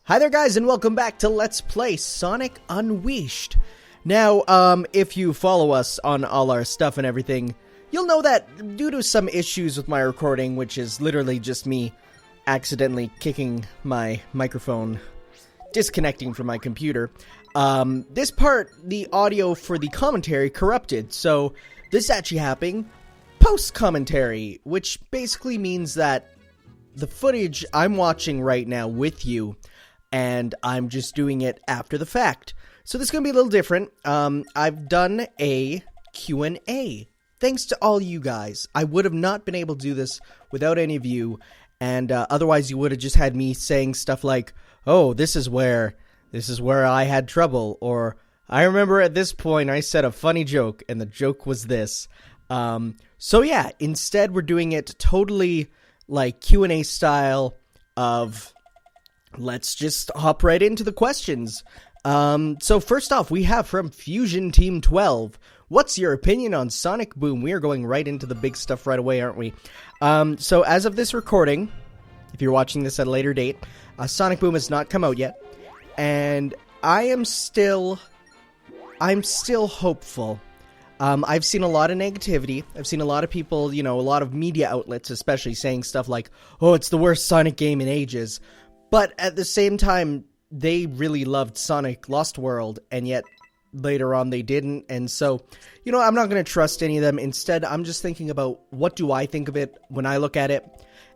Hi there guys, and welcome back to Let's Play Sonic Unleashed. Now, if you follow us on all our stuff and everything, you'll know that due to some issues with my recording, which is literally just me accidentally kicking my microphone, disconnecting from my computer, this part, the audio for the commentary corrupted, so this is actually happening post-commentary, which basically means that the footage I'm watching right now with you, and I'm just doing it after the fact. So this is going to be a little different. I've done a Q&A. Thanks to all you guys. I would have not been able to do this without any of you, and otherwise you would have just had me saying stuff like, oh, this is where I had trouble, or I remember at this point I said a funny joke, and the joke was this. So yeah, instead we're doing it totally like Q&A style of... let's just hop right into the questions. So first off, we have from Fusion Team 12. What's your opinion on Sonic Boom? We are going right into the big stuff right away, aren't we? So as of this recording, if you're watching this at a later date, Sonic Boom has not come out yet. And I'm still hopeful. I've seen a lot of negativity. I've seen a lot of people, a lot of media outlets especially saying stuff like, oh, it's the worst Sonic game in ages. But at the same time, they really loved Sonic Lost World, and yet later on they didn't. And so, I'm not going to trust any of them. Instead, I'm just thinking about what do I think of it when I look at it.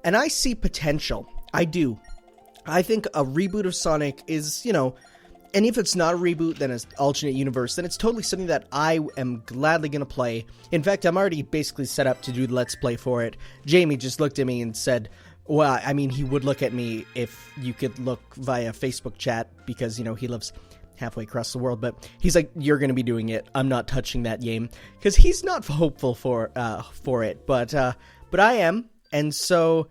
And I see potential. I do. I think a reboot of Sonic is, and if it's not a reboot, then it's alternate universe, then it's totally something that I am gladly going to play. In fact, I'm already basically set up to do the Let's Play for it. Jamie just looked at me and said... well, I mean, he would look at me if you could look via Facebook chat, because, he lives halfway across the world, but he's like, you're going to be doing it, I'm not touching that game, because he's not hopeful for it, but I am, and so,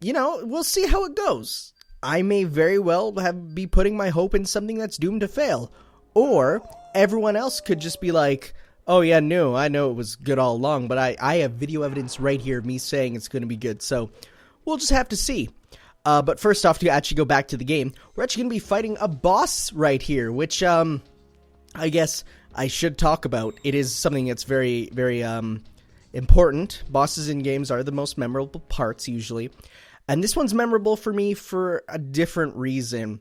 we'll see how it goes. I may very well be putting my hope in something that's doomed to fail, or everyone else could just be like, oh yeah, no, I know it was good all along, but I have video evidence right here of me saying it's going to be good, so... we'll just have to see. But first off, to actually go back to the game, we're actually going to be fighting a boss right here, which, I guess I should talk about. It is something that's very, very, important. Bosses in games are the most memorable parts, usually. And this one's memorable for me for a different reason.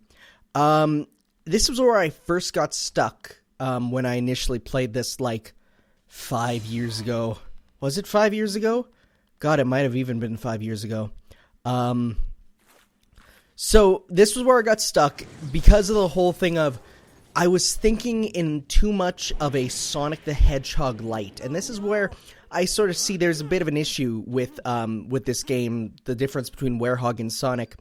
This was where I first got stuck, when I initially played this, 5 years ago. Was it 5 years ago? God, it might have even been 5 years ago. So this was where I got stuck because of the whole thing of I was thinking in too much of a Sonic the Hedgehog light, and this is where I sort of see there's a bit of an issue with this game, the difference between Werehog and Sonic.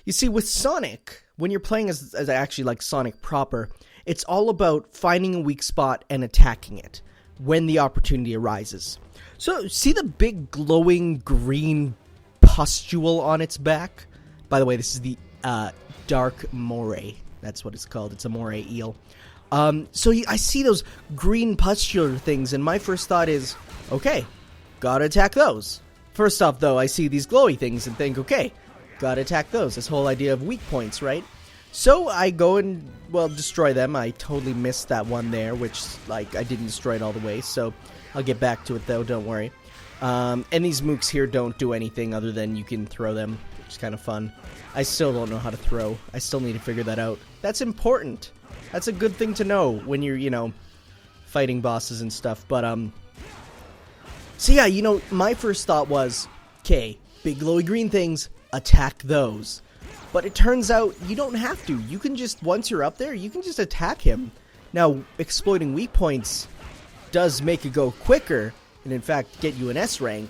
You see, with Sonic, when you're playing as actually like Sonic proper, it's all about finding a weak spot and attacking it when the opportunity arises. So, see the big glowing green pustule on its back? By the way, this is the dark moray. That's what it's called. It's a moray eel. So I see those green pustular things, and my first thought is, okay, gotta attack those. First off, though, I see these glowy things and think, okay, gotta attack those. This whole idea of weak points, right? So I go and, destroy them. I totally missed that one there, which, I didn't destroy it all the way, so I'll get back to it, though, don't worry. And these mooks here don't do anything other than you can throw them, which is kind of fun. I still don't know how to throw. I still need to figure that out. That's important. That's a good thing to know when you're, fighting bosses and stuff. But, so yeah, my first thought was, okay, big glowy green things, attack those. But it turns out you don't have to. You can just, once you're up there, you can just attack him. Now, exploiting weak points does make it go quicker, and in fact get you an S rank,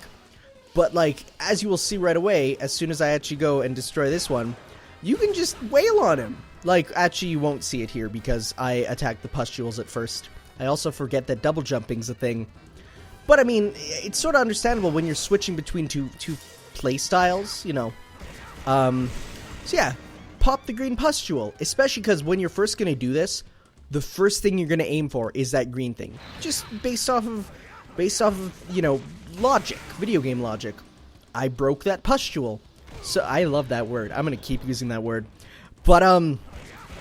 but as you will see right away, as soon as I actually go and destroy this one, you can just wail on him. Actually you won't see it here because I attacked the pustules at first. I also forget that double jumping's a thing, but I mean, it's sort of understandable when you're switching between two play styles, so yeah, pop the green pustule, especially because when you're first going to do this, the first thing you're going to aim for is that green thing, just based off of logic, video game logic. I broke that pustule. So I love that word. I'm going to keep using that word. But,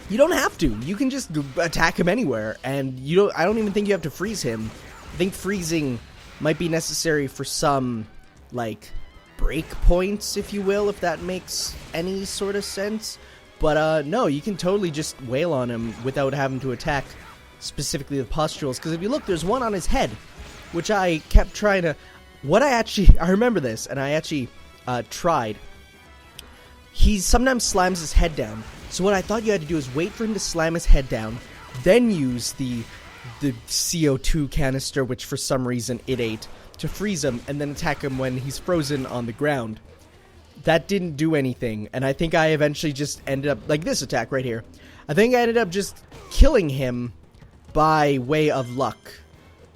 you don't have to. You can just attack him anywhere, and I don't even think you have to freeze him. I think freezing might be necessary for some, like, break points, if you will, if that makes any sort of sense. But, no, you can totally just wail on him without having to attack specifically the pustules. Because if you look, there's one on his head, which I kept trying to... I remember this, and I actually tried. He sometimes slams his head down. So what I thought you had to do is wait for him to slam his head down, then use the CO2 canister, which for some reason it ate, to freeze him, and then attack him when he's frozen on the ground. That didn't do anything, and I think I eventually just ended up, like this attack right here, I think I ended up just killing him by way of luck.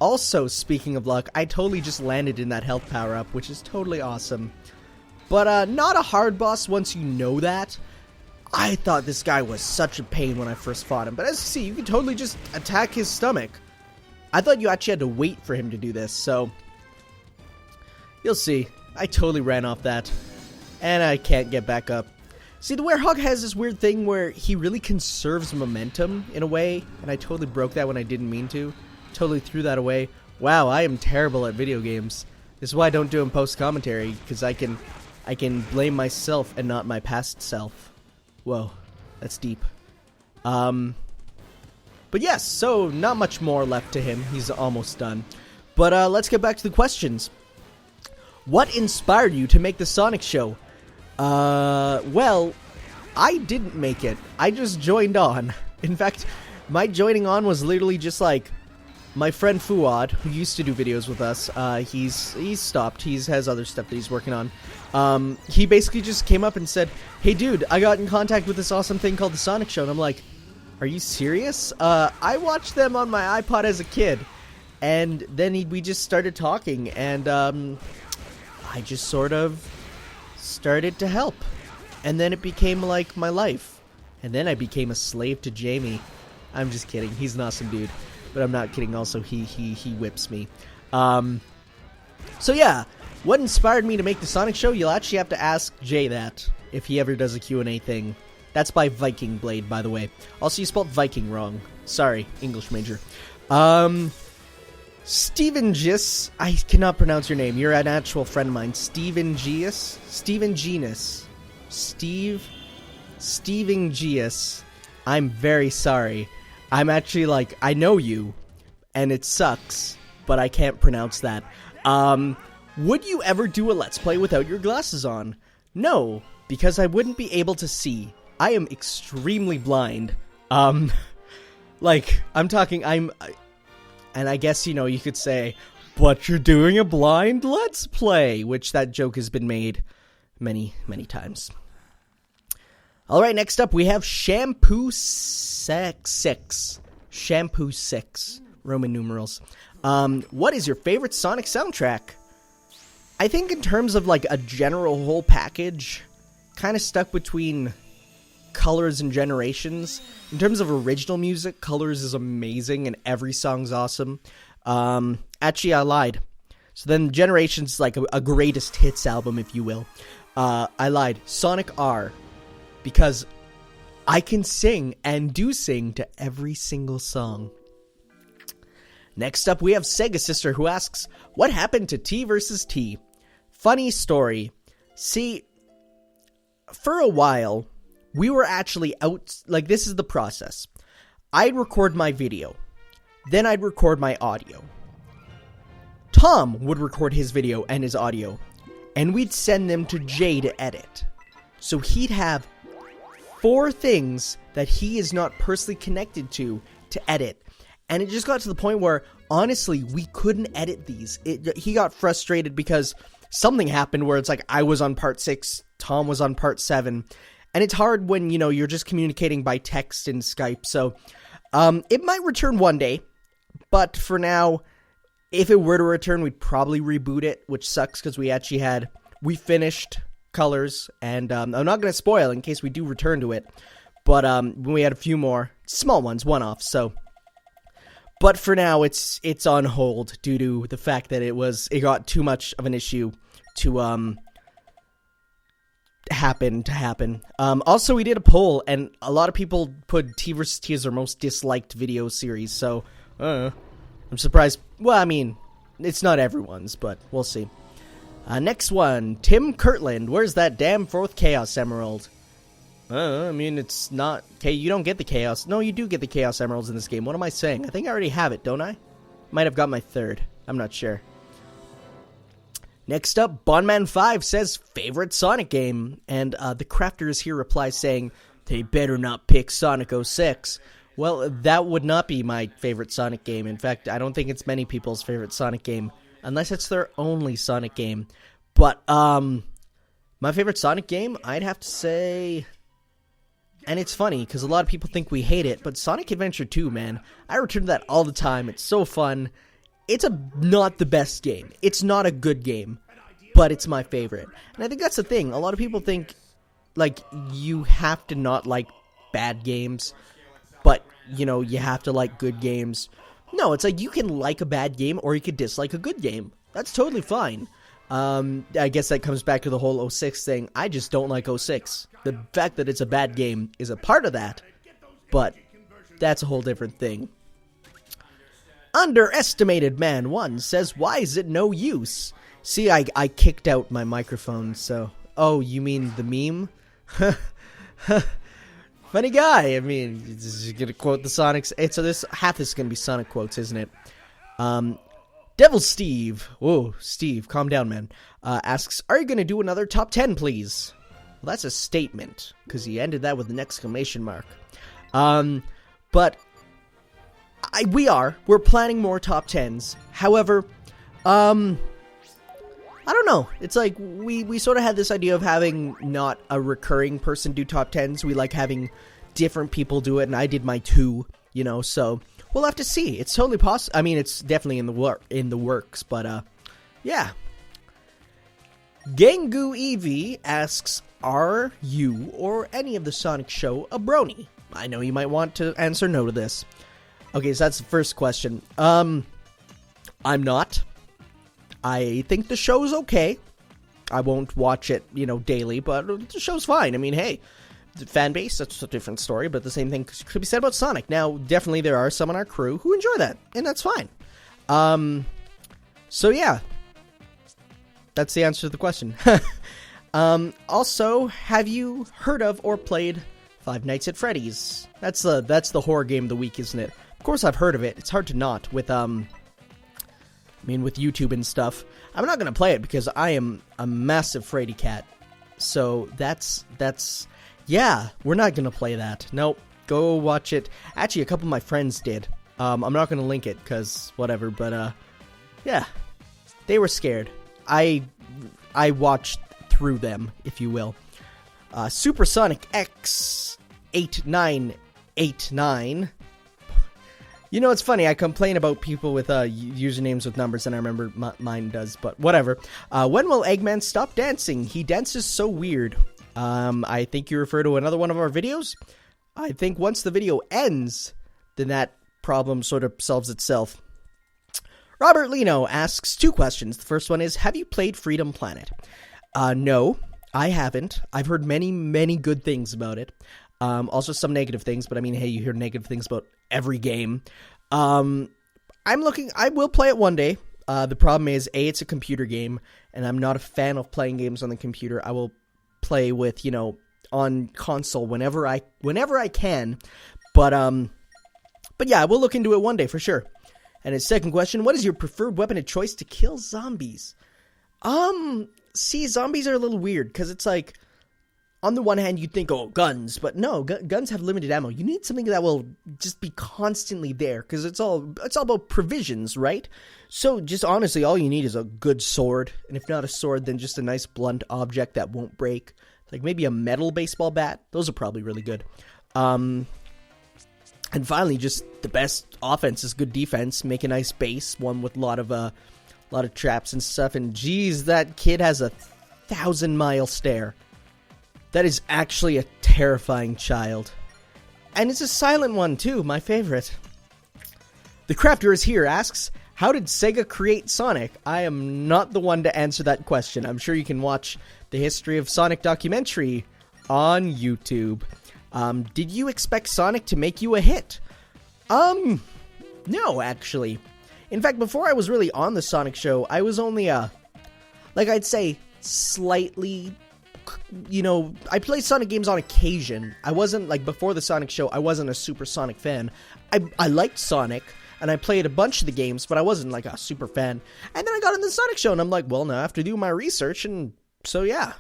Also, speaking of luck, I totally just landed in that health power-up, which is totally awesome. But, not a hard boss once you know that. I thought this guy was such a pain when I first fought him, but as you see, you can totally just attack his stomach. I thought you actually had to wait for him to do this, so... You'll see. I totally ran off that. And I can't get back up. See, the Werehog has this weird thing where he really conserves momentum in a way, and I totally broke that when I didn't mean to. Totally threw that away. Wow, I am terrible at video games. This is why I don't do them post-commentary, because I can blame myself and not my past self. Whoa, that's deep. But yes, so not much more left to him. He's almost done. But let's get back to the questions. What inspired you to make the Sonic Show? Well, I didn't make it. I just joined on. In fact, my joining on was literally just like my friend Fuad, who used to do videos with us. He's stopped. He has other stuff that he's working on. He basically just came up and said, "Hey dude, I got in contact with this awesome thing called the Sonic Show." And I'm like, "Are you serious?" I watched them on my iPod as a kid. And then we just started talking, and I just sort of started to help. And then it became like my life. And then I became a slave to Jamie. I'm just kidding. He's an awesome dude. But I'm not kidding. Also, he whips me. So yeah, what inspired me to make the Sonic Show? You'll actually have to ask Jay that, if he ever does a Q&A thing. That's by Viking Blade, by the way. Also, you spelled Viking wrong. Sorry, English major. Steven Gis, I cannot pronounce your name. You're an actual friend of mine. Steven Gius? Steven Genus. Steven Gius. I'm very sorry. I'm actually like, I know you, and it sucks, but I can't pronounce that. Would you ever do a Let's Play without your glasses on? No, because I wouldn't be able to see. I am extremely blind. Like, I'm talking, and I guess, you know, you could say, but you're doing a blind Let's Play, which that joke has been made many, many times. Alright, next up we have Shampoo 6. Shampoo 6. Roman numerals. What is your favorite Sonic soundtrack? I think in terms of, like, a general whole package, kind of stuck between Colors and Generations. In terms of original music, Colors is amazing and every song's awesome. Actually, I lied. So then Generations is like a greatest hits album, if you will. I lied. Sonic R. Because I can sing and do sing to every single song. Next up, we have Sega Sister, who asks, what happened to T versus T? Funny story. See, for a while, we were actually out, like, this is the process. I'd record my video. Then I'd record my audio. Tom would record his video and his audio. And we'd send them to Jay to edit. So he'd have 4 things that he is not personally connected to edit. And it just got to the point where, honestly, we couldn't edit these. He got frustrated because something happened where it's like I was on part 6, Tom was on part 7. And it's hard when, you know, you're just communicating by text and Skype. So it might return one day. But for now, if it were to return, we'd probably reboot it, which sucks because we finished Colors, and I'm not going to spoil in case we do return to it, but we had a few more small ones, one-off, so, but for now, it's on hold due to the fact that it got too much of an issue to happen to happen. Also, we did a poll, and a lot of people put T vs. T as their most disliked video series, so I'm surprised. Well, I mean, it's not everyone's, but we'll see. Next one, Tim Kirtland. Where's that damn 4th Chaos Emerald? I mean, it's not... Okay, you don't get the Chaos... No, you do get the Chaos Emeralds in this game. What am I saying? I think I already have it, don't I? Might have got my 3rd. I'm not sure. Next up, Bondman5 says, favorite Sonic game. And the Crafters here reply saying, they better not pick Sonic 06. Well, that would not be my favorite Sonic game. In fact, I don't think it's many people's favorite Sonic game. Unless it's their only Sonic game. But, my favorite Sonic game, I'd have to say... And it's funny, because a lot of people think we hate it, but Sonic Adventure 2, man, I return to that all the time. It's so fun. It's not the best game. It's not a good game, but it's my favorite. And I think that's the thing. A lot of people think, like, you have to not like bad games, but, you know, you have to like good games. No, it's like you can like a bad game, or you could dislike a good game. That's totally fine. I guess that comes back to the whole 06 thing. I just don't like 06. The fact that it's a bad game is a part of that, but that's a whole different thing. Underestimated Man 1 says, why is it no use? See, I kicked out my microphone, so... Oh, you mean the meme? Funny guy. I mean, you're gonna quote the Sonics. So this half is gonna be Sonic quotes, isn't it? Devil Steve, whoa, Steve, calm down, man, asks, are you going to do another top 10, please? Well, that's a statement, because he ended that with an exclamation mark. But we're planning more top 10s. However, I don't know. It's like, we sort of had this idea of having not a recurring person do top 10s. We like having different people do it, and I did my 2, you know, so... We'll have to see. It's totally possible. I mean, it's definitely in the works, but yeah. Gangu Eevee asks, are you or any of the Sonic show a brony? I know you might want to answer no to this. Okay, so that's the first question. I'm not. I think the show's okay. I won't watch it, you know, daily, but the show's fine. I mean, hey, the fan base, that's a different story, but the same thing could be said about Sonic. Now, definitely there are some on our crew who enjoy that, and that's fine. So yeah. That's the answer to the question. Also, have you heard of or played Five Nights at Freddy's? That's the horror game of the week, isn't it? Of course I've heard of it. It's hard to not with, with YouTube and stuff. I'm not gonna play it because I am a massive Freddy cat. So that's... Yeah, we're not going to play that. Nope. Go watch it. Actually, a couple of my friends did. I'm not going to link it, because whatever, but, yeah. They were scared. I watched through them, if you will. Supersonic X8989. You know, it's funny, I complain about people with, usernames with numbers, and I remember mine does, but whatever. When will Eggman stop dancing? He dances so weird. I think you refer to another one of our videos. I think once the video ends, then that problem sort of solves itself. Robert Lino asks 2 questions. The first one is, have you played Freedom Planet? No, I haven't. I've heard many, many good things about it. Also some negative things, but I mean, hey, you hear negative things about every game. I will play it one day. The problem is, A, it's a computer game, and I'm not a fan of playing games on the computer. I will play with, you know, on console whenever I can, but yeah, I will look into it one day for sure. And his second question, what is your preferred weapon of choice to kill zombies? See, zombies are a little weird, because it's like, on the one hand, you'd think, oh, guns, but no, guns have limited ammo. You need something that will just be constantly there, because it's all about provisions, right? So, just honestly, all you need is a good sword, and if not a sword, then just a nice blunt object that won't break. Like maybe a metal baseball bat. Those are probably really good. And finally, just the best offense is good defense. Make a nice base, one with a lot of traps and stuff. And geez, that kid has a 1,000-mile stare. That is actually a terrifying child. And it's a silent one, too, my favorite. The Crafter is here asks, How did Sega create Sonic? I am not the one to answer that question. I'm sure you can watch the History of Sonic documentary on YouTube. Did you expect Sonic to make you a hit? No, actually. In fact, before I was really on the Sonic show, I was only I'd say slightly, I played Sonic games on occasion. I wasn't, before the Sonic show, I wasn't a super Sonic fan. I liked Sonic, and I played a bunch of the games, but I wasn't, a super fan. And then I got on the Sonic show, and I'm like, well, now I have to do my research, and so, yeah.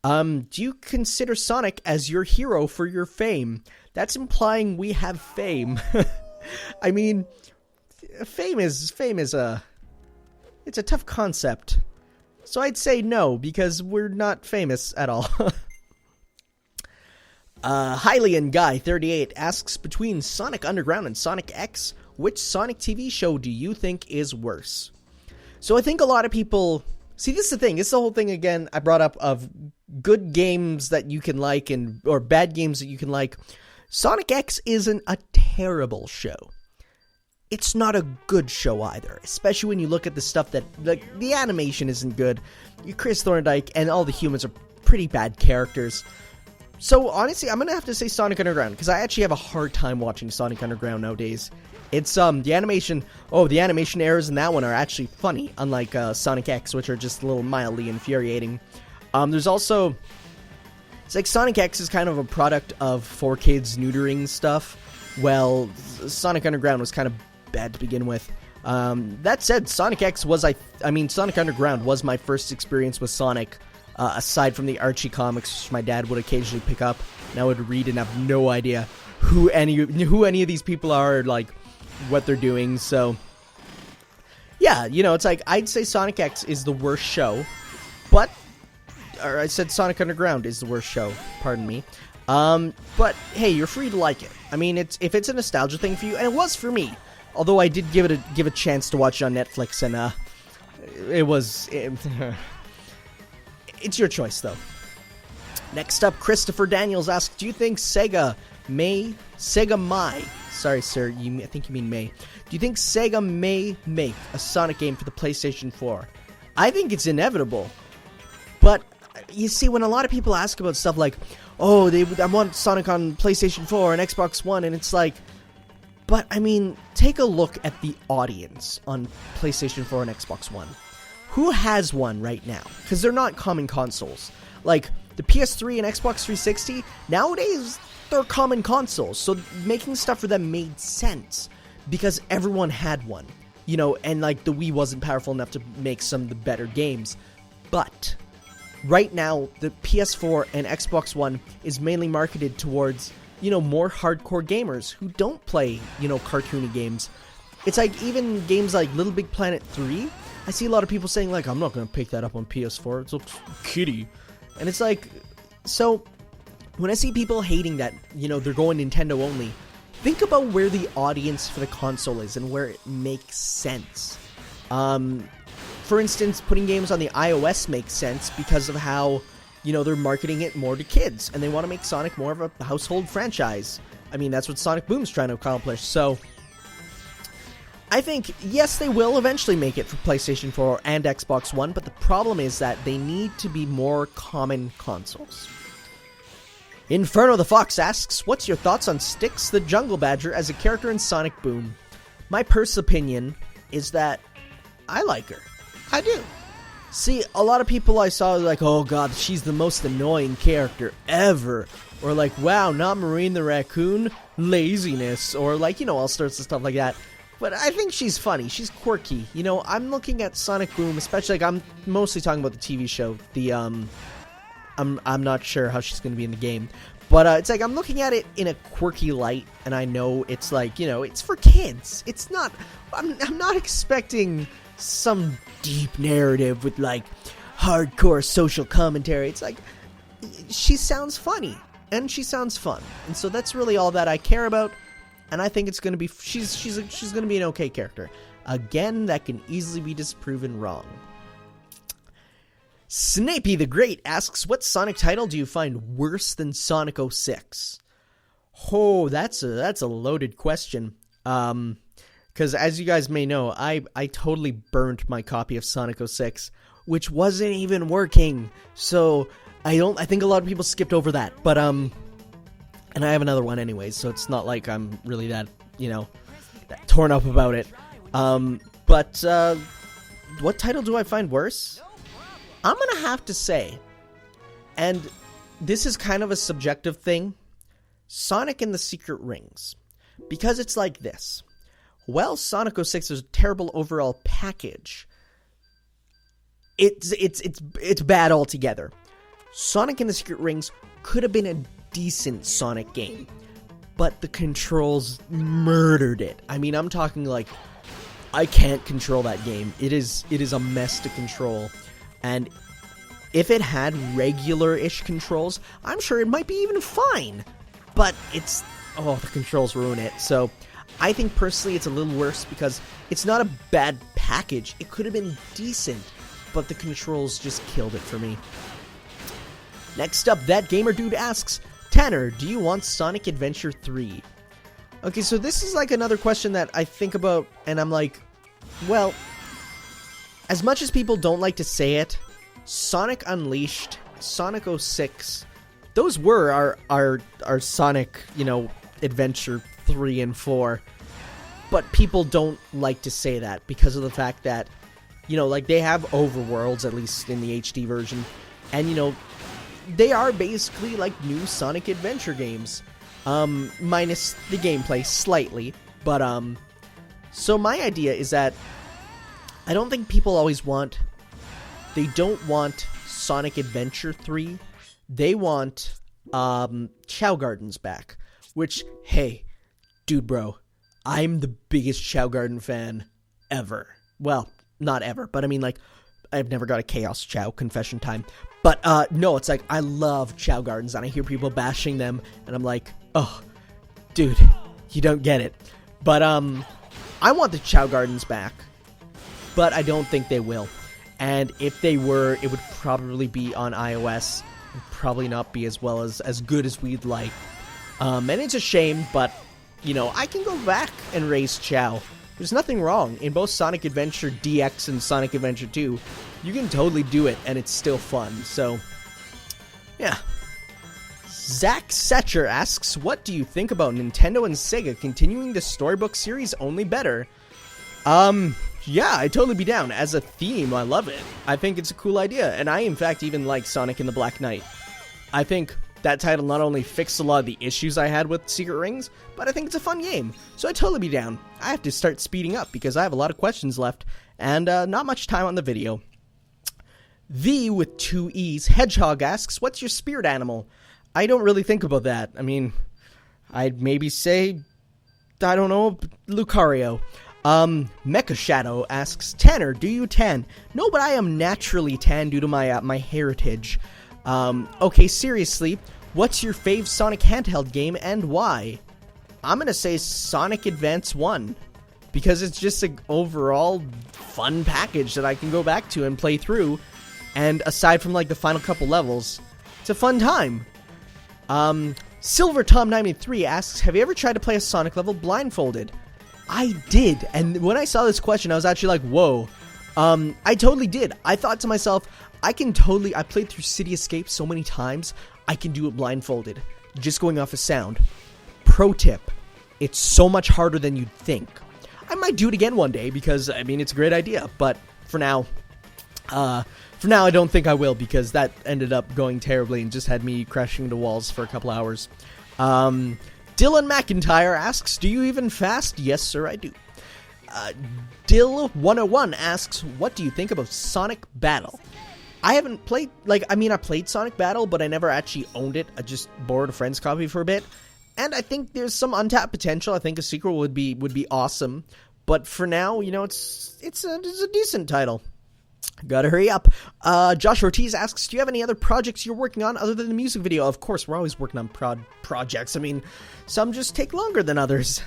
Do you consider Sonic as your hero for your fame? That's implying we have fame. I mean, fame is it's a tough concept. So I'd say no, because we're not famous at all. Hylian Guy 38 asks, between Sonic Underground and Sonic X, which Sonic TV show do you think is worse? So I think a lot of people... See, this is the thing. It's the whole thing, again, I brought up of good games that you can like or bad games that you can like. Sonic X isn't a terrible show. It's not a good show either, especially when you look at the stuff that, the animation isn't good. Chris Thorndike and all the humans are pretty bad characters. So, honestly, I'm going to have to say Sonic Underground, because I actually have a hard time watching Sonic Underground nowadays. It's, the animation errors in that one are actually funny, unlike, Sonic X, which are just a little mildly infuriating. There's also, it's like Sonic X is kind of a product of 4Kids neutering stuff. Well, Sonic Underground was kind of bad to begin with. That said, Sonic X was, Sonic Underground was my first experience with Sonic, aside from the Archie comics, which my dad would occasionally pick up, and I would read and have no idea who any of these people are, what they're doing. So, yeah, it's I'd say Sonic X is the worst show, or I said Sonic Underground is the worst show, pardon me. But, hey, you're free to like it. I mean, if it's a nostalgia thing for you, and it was for me, although I did give a chance to watch it on Netflix, and, it's your choice, though. Next up, Christopher Daniels asks, do you think Sega may, sorry, sir, I think you mean may. Do you think Sega may make a Sonic game for the PlayStation 4? I think it's inevitable. But, you see, when a lot of people ask about stuff like, oh, I want Sonic on PlayStation 4 and Xbox One, and it's like, but, take a look at the audience on PlayStation 4 and Xbox One. Who has one right now? Because they're not common consoles. Like, the PS3 and Xbox 360, nowadays, they're common consoles. So making stuff for them made sense. Because everyone had one. And, the Wii wasn't powerful enough to make some of the better games. But, right now, the PS4 and Xbox One is mainly marketed towards, more hardcore gamers who don't play, cartoony games. It's even games like Little Big Planet 3, I see a lot of people saying, I'm not going to pick that up on PS4. It looks kiddie. And it's so, when I see people hating that, they're going Nintendo only, think about where the audience for the console is and where it makes sense. For instance, putting games on the iOS makes sense because of how, they're marketing it more to kids. And they want to make Sonic more of a household franchise. That's what Sonic Boom's trying to accomplish. So, I think, yes, they will eventually make it for PlayStation 4 and Xbox One, but the problem is that they need to be more common consoles. Inferno the Fox asks, what's your thoughts on Styx the Jungle Badger as a character in Sonic Boom? My personal opinion is that I like her. I do. See, a lot of people I saw were like, oh god, she's the most annoying character ever. Or wow, not Marine the Raccoon, laziness. Or all sorts of stuff like that. But I think she's funny. She's quirky. I'm looking at Sonic Boom, especially, I'm mostly talking about the TV show. I'm not sure how she's going to be in the game. But it's I'm looking at it in a quirky light, and I know it's it's for kids. It's not, I'm not expecting some deep narrative with, hardcore social commentary. It's she sounds funny, and she sounds fun. And so that's really all that I care about. And I think it's going to be, she's going to be an okay character. Again, that can easily be disproven wrong. Snapey the Great asks, what Sonic title do you find worse than Sonic 06? Oh, that's a loaded question. Because as you guys may know, I totally burnt my copy of Sonic 06, which wasn't even working. So I think a lot of people skipped over that. But and I have another one anyways, so it's not like I'm really that, that torn up about it. But what title do I find worse? I'm gonna have to say, and this is kind of a subjective thing, Sonic and the Secret Rings. Because it's like this. Well, Sonic 06 is a terrible overall package. It's bad altogether. Sonic and the Secret Rings could have been a decent Sonic game, but the controls murdered it. I mean, I'm talking like, I can't control that game. It is a mess to control. And if it had regular-ish controls, I'm sure it might be even fine. But the controls ruin it. So I think personally it's a little worse because it's not a bad package. It could have been decent, but the controls just killed it for me. Next up, That Gamer Dude asks, Tanner, do you want Sonic Adventure 3? Okay, so this is like another question that I think about, and I'm like, well, as much as people don't like to say it, Sonic Unleashed, Sonic 06, those were our Sonic, Adventure 3 and 4. But people don't like to say that because of the fact that, like they have overworlds, at least in the HD version. And, they are basically like new Sonic Adventure games. Minus the gameplay slightly. But, so my idea is that I don't think people always they don't want Sonic Adventure 3. They want, Chow Gardens back. Which, hey, dude bro, I'm the biggest Chow Garden fan ever. Well, not ever, but I mean, like, I've never got a Chaos Chow, confession time. But, no, it's like, I love Chow Gardens, and I hear people bashing them, and I'm like, oh, dude, you don't get it. But, I want the Chow Gardens back, but I don't think they will. And if they were, it would probably be on iOS, and probably not be as good as we'd like. And it's a shame, but, I can go back and raise Chow. There's nothing wrong. In both Sonic Adventure DX and Sonic Adventure 2, you can totally do it, and it's still fun. So, yeah. Zach Setcher asks, what do you think about Nintendo and Sega continuing the storybook series only better? Yeah, I'd totally be down. As a theme, I love it. I think it's a cool idea, and I, in fact, even like Sonic and the Black Knight. I think that title not only fixed a lot of the issues I had with Secret Rings, but I think it's a fun game, so I'd totally be down. I have to start speeding up because I have a lot of questions left, and not much time on the video. V with 2 E's, Hedgehog asks, what's your spirit animal? I don't really think about that. I mean, I'd maybe say, I don't know, Lucario. Mecha Shadow asks, Tanner, do you tan? No, but I am naturally tan due to my heritage. Okay, seriously, what's your fave Sonic handheld game and why? I'm gonna say Sonic Advance 1, because it's just an overall fun package that I can go back to and play through, and aside from like the final couple levels, it's a fun time. Silver Tom 93 asks, have you ever tried to play a Sonic level blindfolded? I did, and when I saw this question, I was actually like, whoa. I totally did. I thought to myself, I played through City Escape so many times, I can do it blindfolded, just going off of sound. Pro tip, it's so much harder than you'd think. I might do it again one day, because, I mean, it's a great idea, but for now, I don't think I will, because that ended up going terribly and just had me crashing into walls for a couple hours. Dylan McIntyre asks, do you even fast? Yes, sir, I do. Dill101 asks, what do you think about Sonic Battle? I haven't played, I played Sonic Battle, but I never actually owned it. I just borrowed a friend's copy for a bit. And I think there's some untapped potential. I think a sequel would be awesome. But for now, it's a decent title. Gotta hurry up. Josh Ortiz asks, do you have any other projects you're working on other than the music video? Of course, we're always working on projects. I mean, some just take longer than others.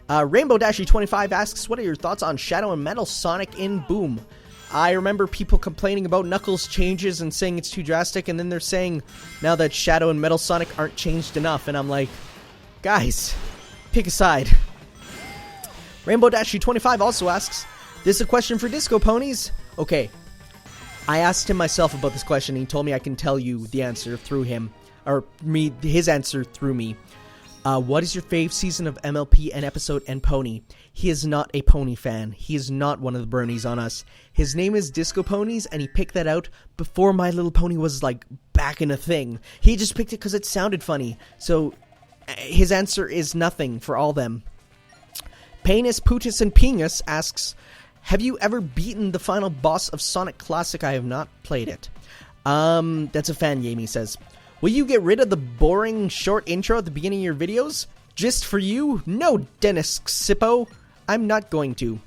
Rainbow Dashy 25 asks, what are your thoughts on Shadow and Metal Sonic in Boom? I remember people complaining about Knuckles' changes and saying it's too drastic, and then they're saying now that Shadow and Metal Sonic aren't changed enough, and I'm like, guys, pick a side. Rainbow Dashy 25 also asks, this is a question for Disco Ponies. Okay, I asked him myself about this question. He told me I can tell you the answer through him, or his answer through me. What is your fave season of MLP and episode and pony? He is not a pony fan. He is not one of the Bernies on us. His name is Disco Ponies, and he picked that out before My Little Pony was, like, back in a thing. He just picked it because it sounded funny. So, his answer is nothing for all them. Painus, Putus, and Pingus asks, have you ever beaten the final boss of Sonic Classic? I have not played it. That's a fan game, he says. Will you get rid of the boring short intro at the beginning of your videos? Just for you? No, Dennis Sippo. I'm not going to.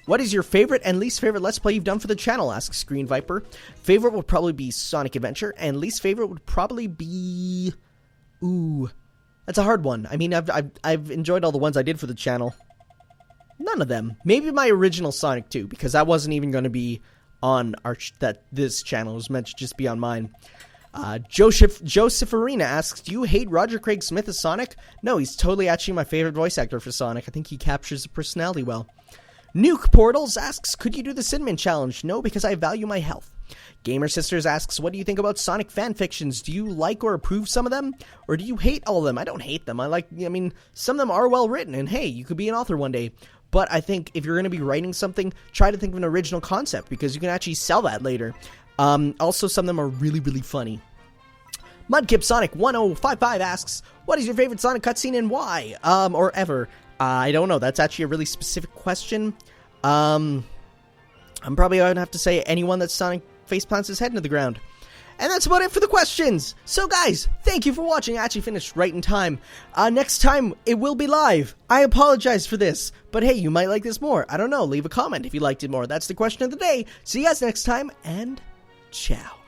What is your favorite and least favorite Let's Play you've done for the channel? Asks Green Viper. Favorite would probably be Sonic Adventure, and least favorite would probably be... Ooh, that's a hard one. I mean, I've enjoyed all the ones I did for the channel. None of them. Maybe my original Sonic 2, because that wasn't even going to be on this channel. It was meant to just be on mine. Joseph Arena asks, do you hate Roger Craig Smith as Sonic? No, he's totally actually my favorite voice actor for Sonic. I think he captures the personality well. Nuke Portals asks, could you do the Cinnamon Challenge? No, because I value my health. Gamer Sisters asks, what do you think about Sonic fanfictions? Do you like or approve some of them? Or do you hate all of them? I don't hate them. I mean, some of them are well written, and hey, you could be an author one day. But I think if you're going to be writing something, try to think of an original concept, because you can actually sell that later. Also, some of them are really, really funny. Mudkip Sonic 1055 asks, what is your favorite Sonic cutscene and why? Or ever? I don't know. That's actually a really specific question. I'm probably going to have to say anyone that Sonic faceplants his head into the ground. And that's about it for the questions. So guys, thank you for watching. I actually finished right in time. Next time, it will be live. I apologize for this. But hey, you might like this more. I don't know. Leave a comment if you liked it more. That's the question of the day. See you guys next time, and ciao.